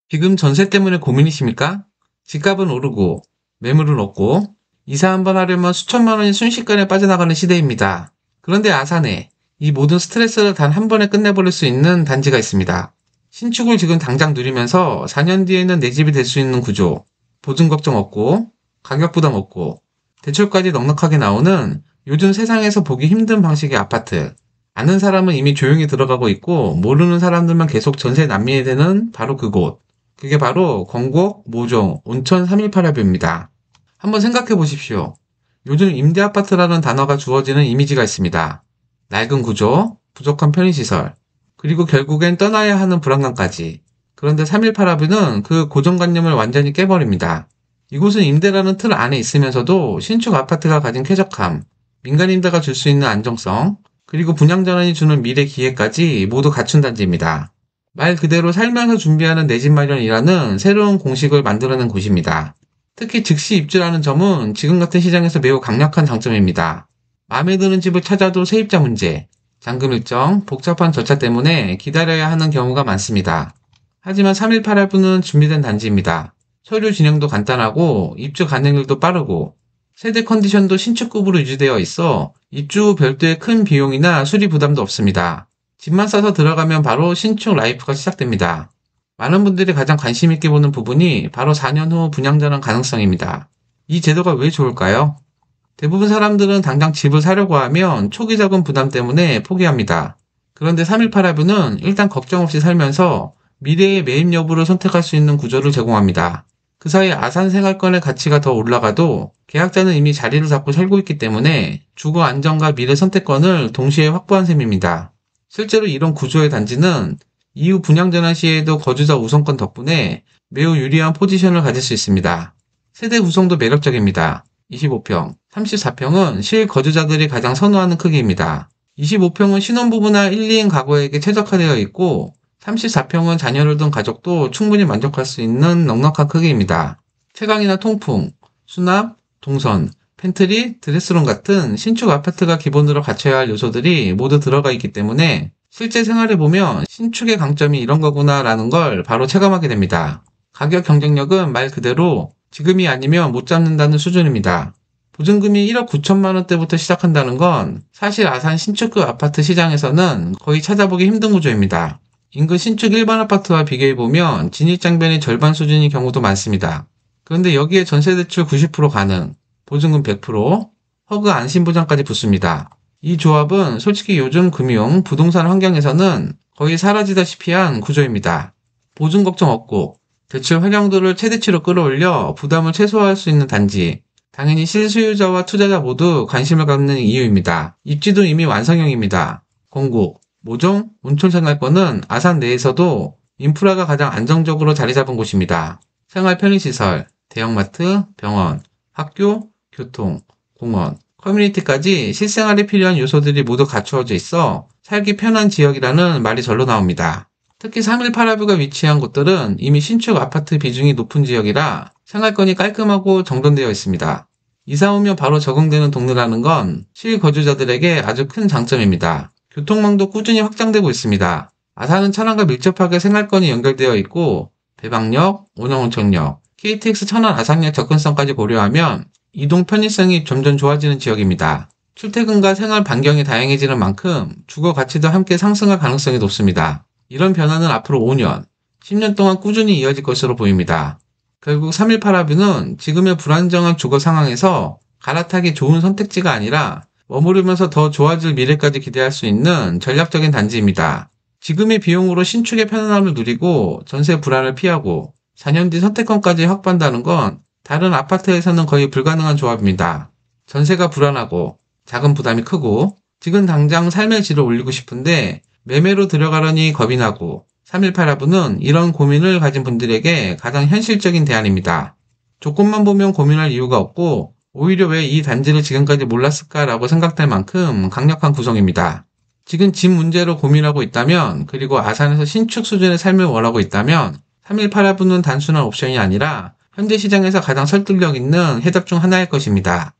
지금 전세 때문에 고민이십니까? 집값은 오르고, 매물은 없고, 이사 한번 하려면 수천만 원이 순식간에 빠져나가는 시대입니다. 그런데 아산에 이 모든 스트레스를 단 한 번에 끝내버릴 수 있는 단지가 있습니다. 신축을 지금 당장 누리면서 4년 뒤에는 내 집이 될 수 있는 구조, 보증 걱정 없고, 가격 부담 없고, 대출까지 넉넉하게 나오는 요즘 세상에서 보기 힘든 방식의 아파트. 아는 사람은 이미 조용히 들어가고 있고, 모르는 사람들만 계속 전세 난민이 되는 바로 그곳. 그게 바로 건국, 모종, 온천 318합입니다. 한번 생각해 보십시오. 요즘 임대 아파트라는 단어가 주어지는 이미지가 있습니다. 낡은 구조, 부족한 편의시설, 그리고 결국엔 떠나야 하는 불안감까지. 그런데 318합은 그 고정관념을 완전히 깨버립니다. 이곳은 임대라는 틀 안에 있으면서도 신축 아파트가 가진 쾌적함, 민간 임대가 줄 수 있는 안정성, 그리고 분양전환이 주는 미래 기회까지 모두 갖춘 단지입니다. 말 그대로 살면서 준비하는 내 집 마련이라는 새로운 공식을 만들어낸 곳입니다. 특히 즉시 입주라는 점은 지금 같은 시장에서 매우 강력한 장점입니다. 마음에 드는 집을 찾아도 세입자 문제, 잔금 일정, 복잡한 절차 때문에 기다려야 하는 경우가 많습니다. 하지만 318할부는 준비된 단지입니다. 서류 진행도 간단하고 입주 가능률도 빠르고 세대 컨디션도 신축급으로 유지되어 있어 입주 후 별도의 큰 비용이나 수리 부담도 없습니다. 집만 싸서 들어가면 바로 신축 라이프가 시작됩니다. 많은 분들이 가장 관심 있게 보는 부분이 바로 4년 후 분양전환 가능성입니다. 이 제도가 왜 좋을까요? 대부분 사람들은 당장 집을 사려고 하면 초기 자금 부담 때문에 포기합니다. 그런데 318합은 일단 걱정 없이 살면서 미래의 매입 여부를 선택할 수 있는 구조를 제공합니다. 그 사이 아산 생활권의 가치가 더 올라가도 계약자는 이미 자리를 잡고 살고 있기 때문에 주거 안정과 미래 선택권을 동시에 확보한 셈입니다. 실제로 이런 구조의 단지는 이후 분양 전환 시에도 거주자 우선권 덕분에 매우 유리한 포지션을 가질 수 있습니다. 세대 구성도 매력적입니다. 25평, 34평은 실거주자들이 가장 선호하는 크기입니다. 25평은 신혼부부나 1, 2인 가구에게 최적화되어 있고 34평은 자녀를 둔 가족도 충분히 만족할 수 있는 넉넉한 크기입니다. 채광이나 통풍, 수납, 동선, 팬트리, 드레스룸 같은 신축 아파트가 기본으로 갖춰야 할 요소들이 모두 들어가 있기 때문에 실제 생활해 보면 신축의 강점이 이런 거구나 라는 걸 바로 체감하게 됩니다. 가격 경쟁력은 말 그대로 지금이 아니면 못 잡는다는 수준입니다. 보증금이 1억 9천만 원대부터 시작한다는 건 사실 아산 신축급 아파트 시장에서는 거의 찾아보기 힘든 구조입니다. 인근 신축 일반 아파트와 비교해보면 진입장벽의 절반 수준인 경우도 많습니다. 그런데 여기에 전세대출 90% 가능, 보증금 100%, 허그 안심보장까지 붙습니다. 이 조합은 솔직히 요즘 금융, 부동산 환경에서는 거의 사라지다시피 한 구조입니다. 보증 걱정 없고 대출 활용도를 최대치로 끌어올려 부담을 최소화할 수 있는 단지, 당연히 실수요자와 투자자 모두 관심을 갖는 이유입니다. 입지도 이미 완성형입니다. 건국, 모종, 온천 생활권은 아산 내에서도 인프라가 가장 안정적으로 자리 잡은 곳입니다. 생활 편의시설, 대형마트, 병원, 학교, 교통, 공원, 커뮤니티까지 실생활에 필요한 요소들이 모두 갖추어져 있어 살기 편한 지역이라는 말이 절로 나옵니다. 특히 318합의가 위치한 곳들은 이미 신축 아파트 비중이 높은 지역이라 생활권이 깔끔하고 정돈되어 있습니다. 이사 오면 바로 적응되는 동네라는 건 실거주자들에게 아주 큰 장점입니다. 교통망도 꾸준히 확장되고 있습니다. 아산은 천안과 밀접하게 생활권이 연결되어 있고 배방역, 온양온천역, KTX 천안 아산역 접근성까지 고려하면 이동 편의성이 점점 좋아지는 지역입니다. 출퇴근과 생활 반경이 다양해지는 만큼 주거 가치도 함께 상승할 가능성이 높습니다. 이런 변화는 앞으로 5년, 10년 동안 꾸준히 이어질 것으로 보입니다. 결국 318합의는 지금의 불안정한 주거 상황에서 갈아타기 좋은 선택지가 아니라 머무르면서 더 좋아질 미래까지 기대할 수 있는 전략적인 단지입니다. 지금의 비용으로 신축의 편안함을 누리고 전세 불안을 피하고 4년 뒤 선택권까지 확보한다는 건 다른 아파트에서는 거의 불가능한 조합입니다. 전세가 불안하고 자금 부담이 크고 지금 당장 삶의 질을 올리고 싶은데 매매로 들어가려니 겁이 나고 318합은 이런 고민을 가진 분들에게 가장 현실적인 대안입니다. 조건만 보면 고민할 이유가 없고 오히려 왜 이 단지를 지금까지 몰랐을까라고 생각될 만큼 강력한 구성입니다. 지금 집 문제로 고민하고 있다면 그리고 아산에서 신축 수준의 삶을 원하고 있다면 318합은 단순한 옵션이 아니라 현재 시장에서 가장 설득력 있는 해답 중 하나일 것입니다.